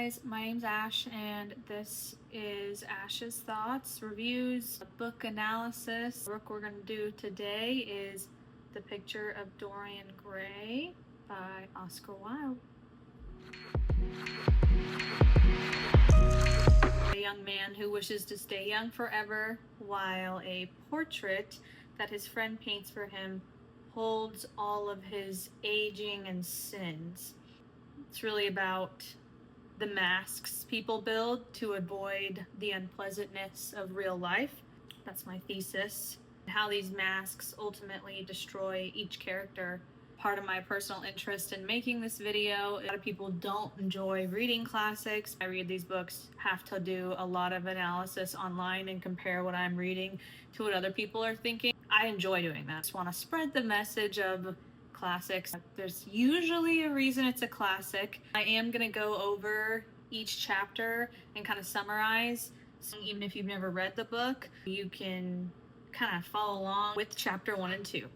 Guys, my name's Ash, and this is Ash's Thoughts, Reviews, Book Analysis. The book we're going to do today is The Picture of Dorian Gray by Oscar Wilde. A young man who wishes to stay young forever, while a portrait that his friend paints for him holds all of his aging and sins. It's really about the masks people build to avoid the unpleasantness of real life. That's my thesis. How these masks ultimately destroy each character. Part of my personal interest in making this video, a lot of people don't enjoy reading classics. I read these books, have to do a lot of analysis online and compare what I'm reading to what other people are thinking. I enjoy doing that. I just want to spread the message of classics. There's usually a reason it's a classic. I am going to go over each chapter and kind of summarize. So even if you've never read the book, you can kind of follow along with chapter 1 and 2.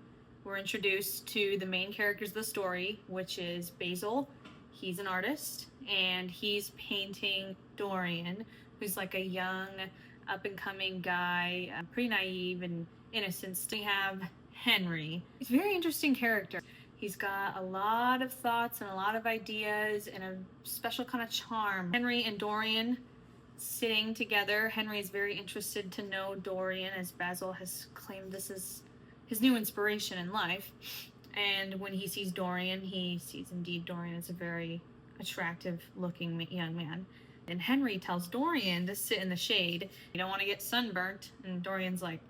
We're introduced to the main characters of the story, which is Basil. He's an artist, and he's painting Dorian, who's like a young, up-and-coming guy, pretty naive and innocent. We have Henry. He's a very interesting character. He's got a lot of thoughts and a lot of ideas and a special kind of charm. Henry and Dorian sitting together. Henry is very interested to know Dorian, as Basil has claimed this is his new inspiration in life. And when he sees Dorian, he sees indeed Dorian as a very attractive looking young man. And Henry tells Dorian to sit in the shade. You don't want to get sunburnt. And Dorian's like,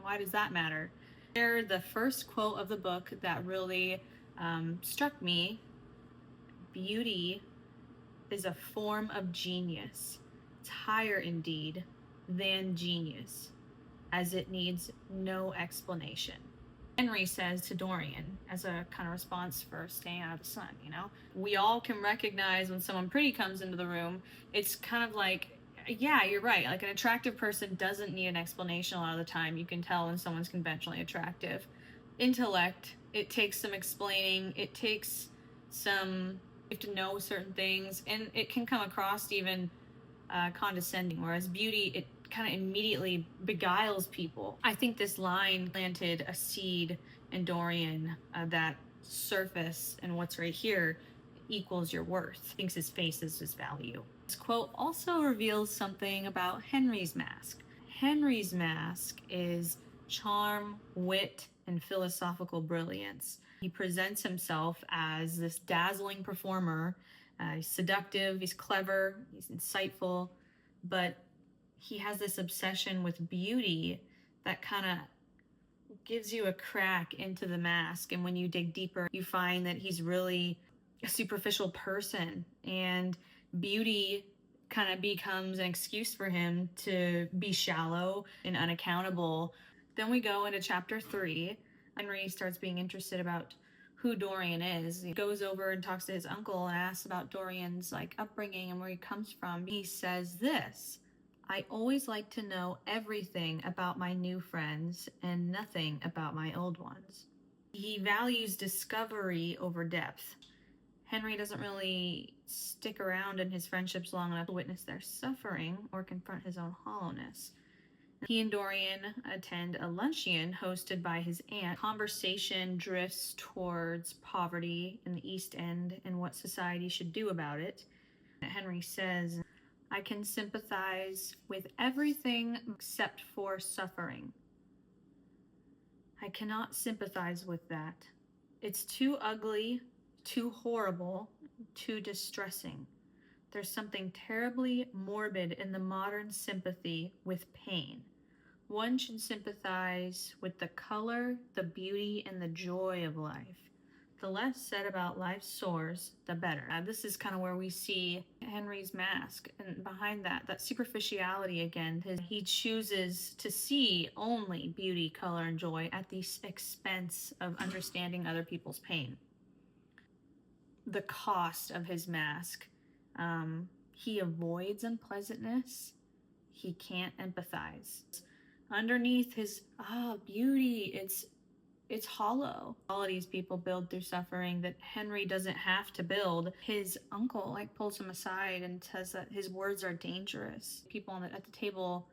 why does that matter? The first quote of the book that really struck me: beauty is a form of genius. It's higher indeed than genius, as it needs no explanation. Henry says to Dorian, as a kind of response for staying out of the sun, we all can recognize when someone pretty comes into the room. It's kind of like, yeah, you're right. Like, an attractive person doesn't need an explanation a lot of the time. You can tell when someone's conventionally attractive. Intellect, it takes some explaining. It takes some, you have to know certain things, and it can come across even condescending, whereas beauty, it kind of immediately beguiles people. I think this line planted a seed in Dorian that surface and what's right here equals your worth. Thinks his face is his value. This quote also reveals something about Henry's mask. Henry's mask is charm, wit, and philosophical brilliance. He presents himself as this dazzling performer. He's seductive, he's clever, he's insightful, but he has this obsession with beauty that kind of gives you a crack into the mask. And when you dig deeper, you find that he's really a superficial person, and beauty kind of becomes an excuse for him to be shallow and unaccountable. Then we go into chapter 3. Henry starts being interested about who Dorian is. He goes over and talks to his uncle and asks about Dorian's upbringing and where he comes from. He says this: I always like to know everything about my new friends and nothing about my old ones. He values discovery over depth. Henry doesn't really stick around in his friendships long enough to witness their suffering or confront his own hollowness. He and Dorian attend a luncheon hosted by his aunt. Conversation drifts towards poverty in the East End and what society should do about it. Henry says, I can sympathize with everything except for suffering. I cannot sympathize with that. It's too ugly, too horrible, too distressing. There's something terribly morbid in the modern sympathy with pain. One should sympathize with the color, the beauty, and the joy of life. The less said about life's sores, the better. This is kind of where we see Henry's mask, and behind that superficiality again. He chooses to see only beauty, color, and joy at the expense of understanding other people's pain. The cost of his mask. He avoids unpleasantness. He can't empathize. Underneath his beauty, it's It's hollow. Qualities people build through suffering that Henry doesn't have to build. His uncle pulls him aside and says that his words are dangerous. People at the table,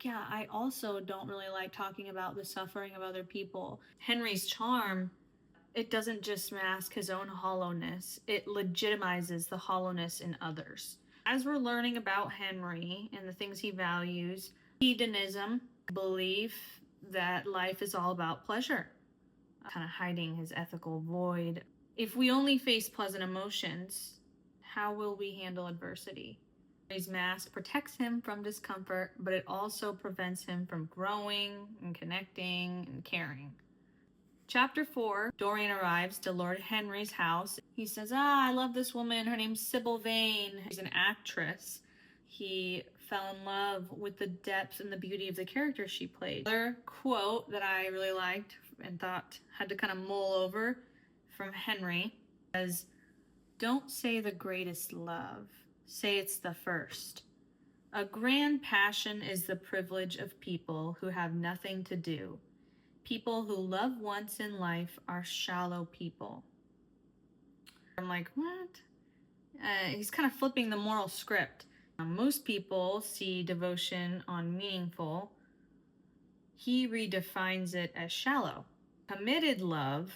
yeah, I also don't really like talking about the suffering of other people. Henry's charm, it doesn't just mask his own hollowness, it legitimizes the hollowness in others. As we're learning about Henry and the things he values, hedonism, belief that life is all about pleasure, kind of hiding his ethical void. If we only face pleasant emotions, how will we handle adversity? His mask protects him from discomfort, but it also prevents him from growing and connecting and caring. Chapter 4, Dorian arrives to Lord Henry's house. He says, I love this woman. Her name's Sybil Vane. She's an actress. He fell in love with the depth and the beauty of the character she played. Another quote that I really liked and thought had to kind of mull over from Henry says, don't say the greatest love. Say it's the first. A grand passion is the privilege of people who have nothing to do. People who love once in life are shallow people. I'm like, what? He's kind of flipping the moral script. Most people see devotion on meaningful. He redefines it as shallow. Committed love,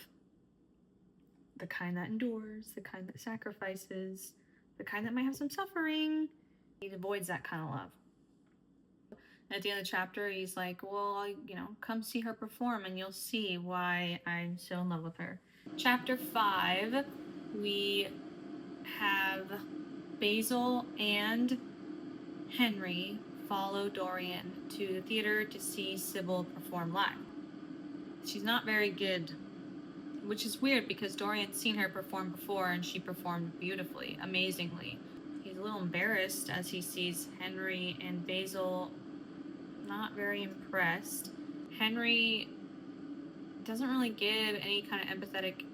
the kind that endures, the kind that sacrifices, the kind that might have some suffering, he avoids that kind of love. At the end of the chapter, he's like, well, come see her perform and you'll see why I'm so in love with her. Chapter 5, we have Basil and Henry follow Dorian to the theater to see Sybil perform live. She's not very good, which is weird because Dorian's seen her perform before and she performed beautifully, amazingly. He's a little embarrassed as he sees Henry and Basil not very impressed. Henry doesn't really give any kind of empathetic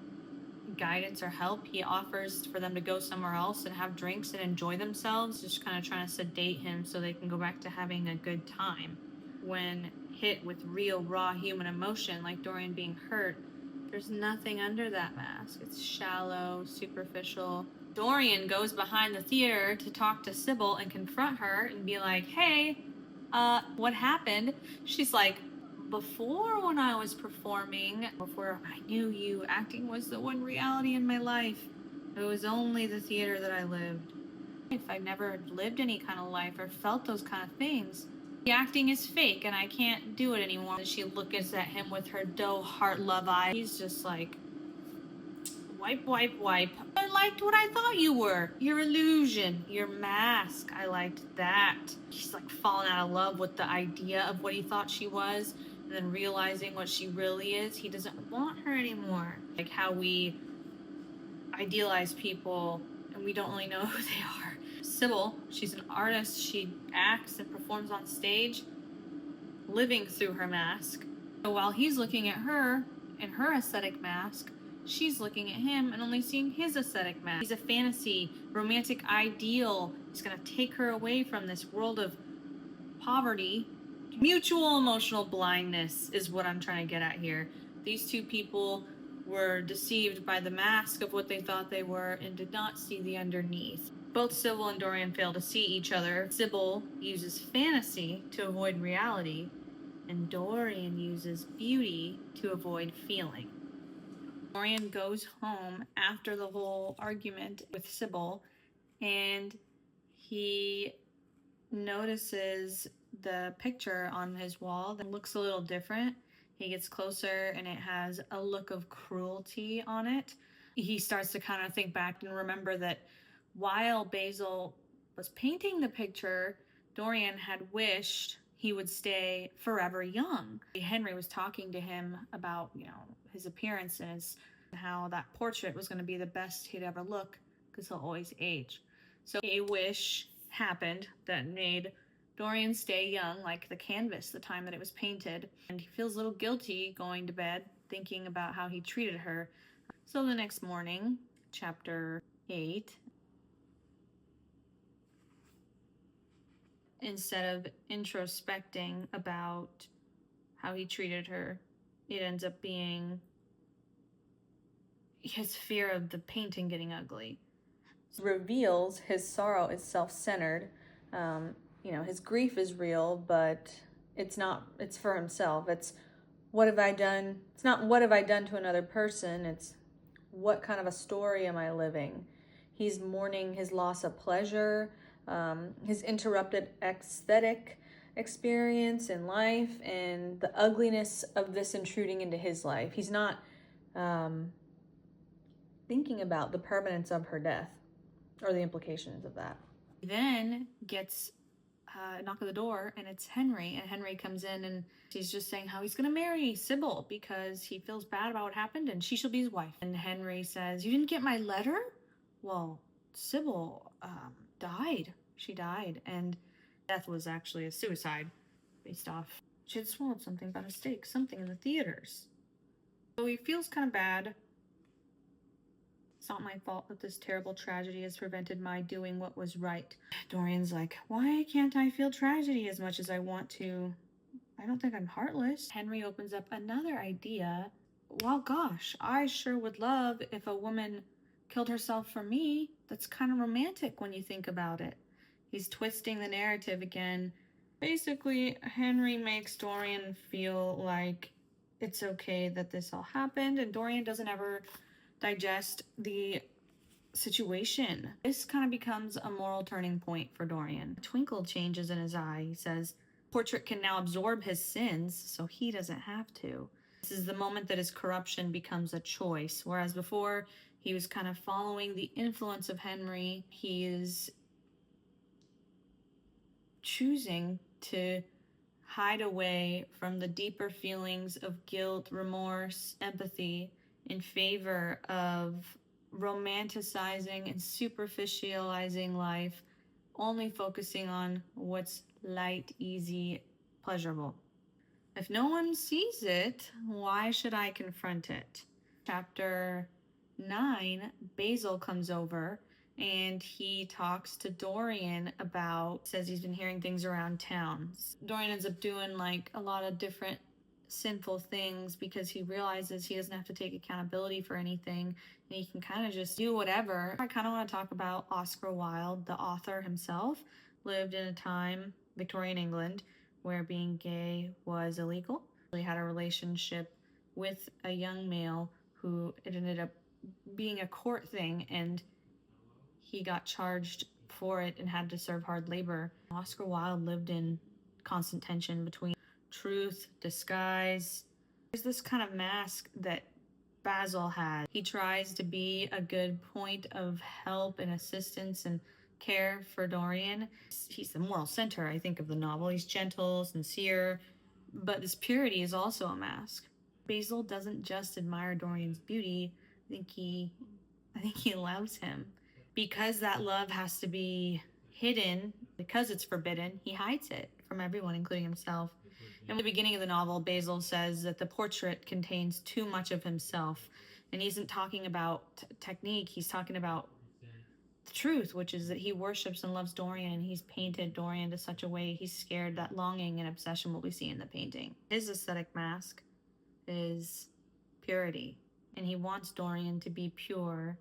guidance or help. He offers for them to go somewhere else and have drinks and enjoy themselves, just kind of trying to sedate him so they can go back to having a good time. When hit with real, raw human emotion, like Dorian being hurt, there's nothing under that mask. It's shallow, superficial. Dorian goes behind the theater to talk to Sybil and confront her and be like, hey, what happened? She's like, before when I was performing, before I knew you, acting was the one reality in my life. It was only the theater that I lived. If I never lived any kind of life or felt those kind of things, the acting is fake and I can't do it anymore. And she looks at him with her doe heart love eye. He's just like, wipe, wipe, wipe. I liked what I thought you were. Your illusion, your mask. I liked that. He's like falling out of love with the idea of what he thought she was, and then realizing what she really is. He doesn't want her anymore. Like how we idealize people and we don't really know who they are. Sybil, she's an artist. She acts and performs on stage, living through her mask. So while he's looking at her in her aesthetic mask, she's looking at him and only seeing his aesthetic mask. He's a fantasy, romantic ideal. He's going to take her away from this world of poverty. Mutual emotional blindness is what I'm trying to get at here. These two people were deceived by the mask of what they thought they were and did not see the underneath. Both Sybil and Dorian fail to see each other. Sybil uses fantasy to avoid reality, and Dorian uses beauty to avoid feeling. Dorian goes home after the whole argument with Sybil, and he notices the picture on his wall that looks a little different. He gets closer, and it has a look of cruelty on it. He starts to kind of think back and remember that while Basil was painting the picture, Dorian had wished he would stay forever young. Henry was talking to him about, his appearances, how that portrait was going to be the best he'd ever look because he'll always age. So a wish happened that made Dorian stay young, like the canvas, the time that it was painted. And he feels a little guilty going to bed, thinking about how he treated her. So the next morning, chapter 8, instead of introspecting about how he treated her, it ends up being his fear of the painting getting ugly. Reveals his sorrow is self-centered. His grief is real, but it's not, it's for himself. It's what have I done? It's not what have I done to another person. It's what kind of a story am I living? He's mourning his loss of pleasure, his interrupted aesthetic experience in life, and the ugliness of this intruding into his life. He's not thinking about the permanence of her death or the implications of that. He then gets a knock at the door, and it's Henry. And Henry comes in, and he's just saying how he's going to marry Sybil because he feels bad about what happened, and she shall be his wife. And Henry says, "You didn't get my letter?" Well, Sybil died. She died, and death was actually a suicide based off she had swallowed something by mistake, something in the theaters. So he feels kind of bad. It's not my fault that this terrible tragedy has prevented my doing what was right. Dorian's like, why can't I feel tragedy as much as I want to? I don't think I'm heartless. Henry opens up another idea. Well, gosh, I sure would love if a woman killed herself for me. That's kind of romantic when you think about it. He's twisting the narrative again. Basically, Henry makes Dorian feel like it's okay that this all happened, and Dorian doesn't ever digest the situation. This kind of becomes a moral turning point for Dorian. A twinkle changes in his eye. He says, portrait can now absorb his sins, so he doesn't have to. This is the moment that his corruption becomes a choice, whereas before he was kind of following the influence of Henry. He is choosing to hide away from the deeper feelings of guilt, remorse, empathy, in favor of romanticizing and superficializing life, only focusing on what's light, easy, pleasurable. If no one sees it, why should I confront it? Chapter 9, Basil comes over and he talks to Dorian about, says he's been hearing things around town. Dorian ends up doing like a lot of different sinful things because he realizes he doesn't have to take accountability for anything and he can kind of just do whatever. I kind of want to talk about Oscar Wilde. The author himself lived in a time, Victorian England, where being gay was illegal. He had a relationship with a young male who it ended up being a court thing, and he got charged for it and had to serve hard labor. Oscar Wilde lived in constant tension between truth, disguise. There's this kind of mask that Basil has. He tries to be a good point of help and assistance and care for Dorian. He's the moral center, I think, of the novel. He's gentle, sincere, but this purity is also a mask. Basil doesn't just admire Dorian's beauty. I think he loves him. Because that love has to be hidden, because it's forbidden, he hides it from everyone, including himself. In the beginning of the novel, Basil says that the portrait contains too much of himself. And he isn't talking about technique, he's talking about the truth, which is that he worships and loves Dorian, and he's painted Dorian to such a way he's scared that longing and obsession will be seen in the painting. His aesthetic mask is purity, and he wants Dorian to be pure.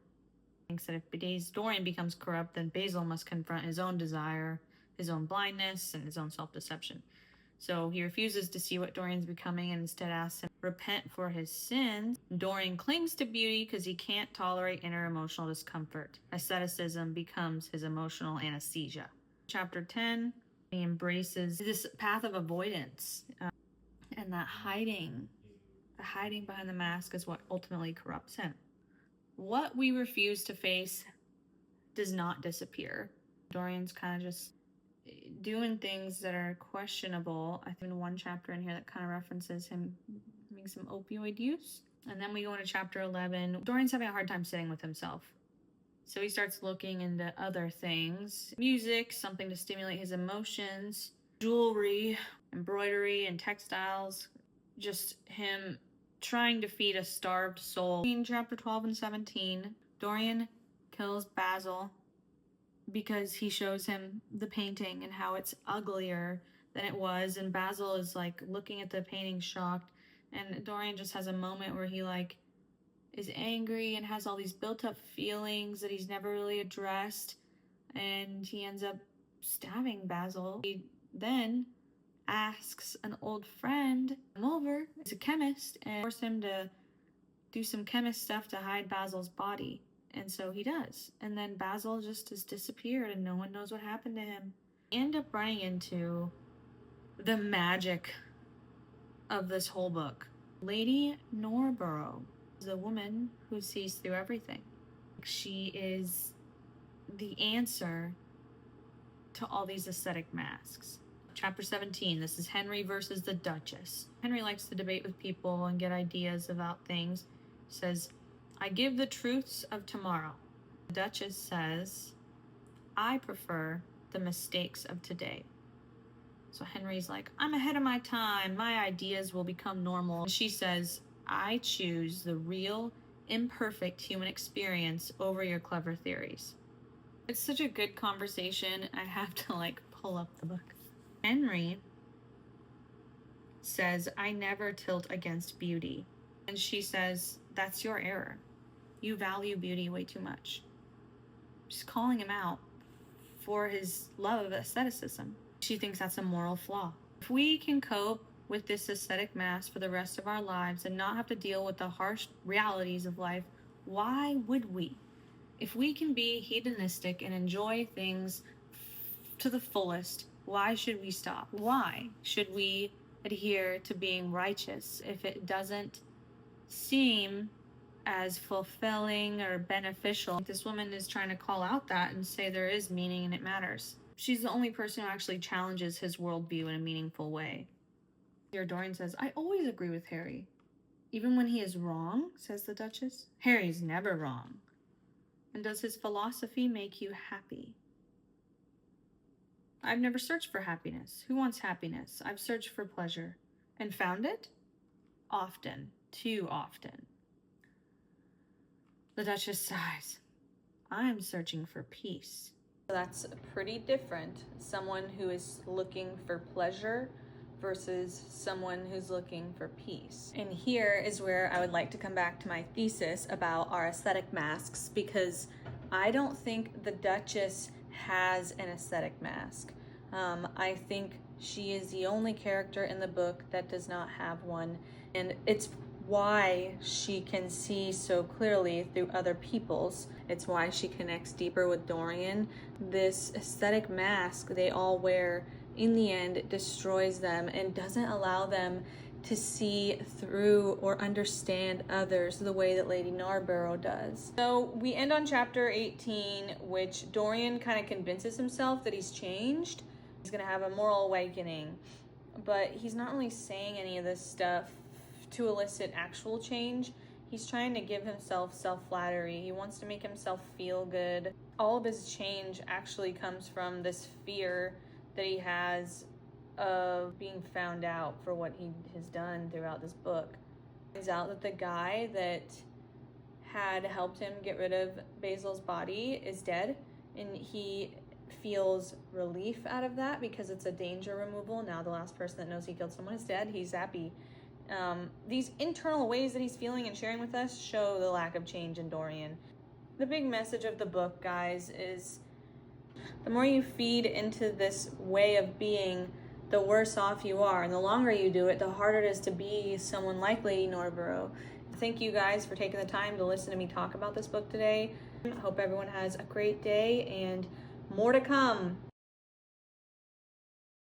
He thinks that if Dorian becomes corrupt, then Basil must confront his own desire, his own blindness, and his own self-deception. So he refuses to see what Dorian's becoming and instead asks him to repent for his sins. Dorian clings to beauty because he can't tolerate inner emotional discomfort. Asceticism becomes his emotional anesthesia. Chapter 10, he embraces this path of avoidance, and that hiding behind the mask is what ultimately corrupts him. What we refuse to face does not disappear. Dorian's kind of just doing things that are questionable. I think one chapter in here that kind of references him having some opioid use. And then we go into chapter 11. Dorian's having a hard time sitting with himself. So he starts looking into other things. Music, something to stimulate his emotions. Jewelry, embroidery, and textiles. Just him trying to feed a starved soul. In chapter 12 and 17, Dorian kills Basil because he shows him the painting and how it's uglier than it was, and Basil is like looking at the painting shocked, And Dorian just has a moment where he like is angry and has all these built up feelings that he's never really addressed, and he ends up stabbing Basil. He then asks an old friend come over, he's a chemist, and force him to do some chemist stuff to hide Basil's body. And so he does. And then Basil just has disappeared and no one knows what happened to him. We end up running into the magic of this whole book. Lady Norborough is a woman who sees through everything. She is the answer to all these aesthetic masks. Chapter 17, this is Henry versus the Duchess. Henry likes to debate with people and get ideas about things. He says, I give the truths of tomorrow. The Duchess says, I prefer the mistakes of today. So Henry's like, I'm ahead of my time. My ideas will become normal. And she says, I choose the real, imperfect human experience over your clever theories. It's such a good conversation. I have to like pull up the book. Henry says, I never tilt against beauty. And she says, that's your error. You value beauty way too much. She's calling him out for his love of aestheticism. She thinks that's a moral flaw. If we can cope with this aesthetic mask for the rest of our lives and not have to deal with the harsh realities of life, why would we? If we can be hedonistic and enjoy things to the fullest, why should we stop? Why should we adhere to being righteous if it doesn't seem as fulfilling or beneficial? This woman is trying to call out that and say there is meaning and it matters. She's the only person who actually challenges his worldview in a meaningful way. Here Dorian says, I always agree with Harry. Even when he is wrong, says the Duchess. Harry's never wrong. And does his philosophy make you happy? I've never searched for happiness. Who wants happiness? I've searched for pleasure. And found it? Often. Too often. The Duchess sighs. I'm searching for peace. That's pretty different. Someone who is looking for pleasure versus someone who's looking for peace. And here is where I would like to come back to my thesis about our aesthetic masks, because I don't think the Duchess has an aesthetic mask. I think she is the only character in the book that does not have one, and it's why she can see so clearly through other people's. It's why she connects deeper with Dorian. This aesthetic mask they all wear, in the end, destroys them and doesn't allow them to see through or understand others the way that Lady Norborough does. So we end on chapter 18, which Dorian kind of convinces himself that he's changed. He's gonna have a moral awakening, but he's not really saying any of this stuff to elicit actual change. He's trying to give himself self-flattery. He wants to make himself feel good. All of his change actually comes from this fear that he has of being found out for what he has done throughout this book. Turns out that the guy that had helped him get rid of Basil's body is dead, and he feels relief out of that because it's a danger removal. Now the last person that knows he killed someone is dead. He's happy. These internal ways that he's feeling and sharing with us show the lack of change in Dorian. The big message of the book, guys, is the more you feed into this way of being, the worse off you are. And the longer you do it, the harder it is to be someone like Lady Norborough. Thank you guys for taking the time to listen to me talk about this book today. I hope everyone has a great day and more to come.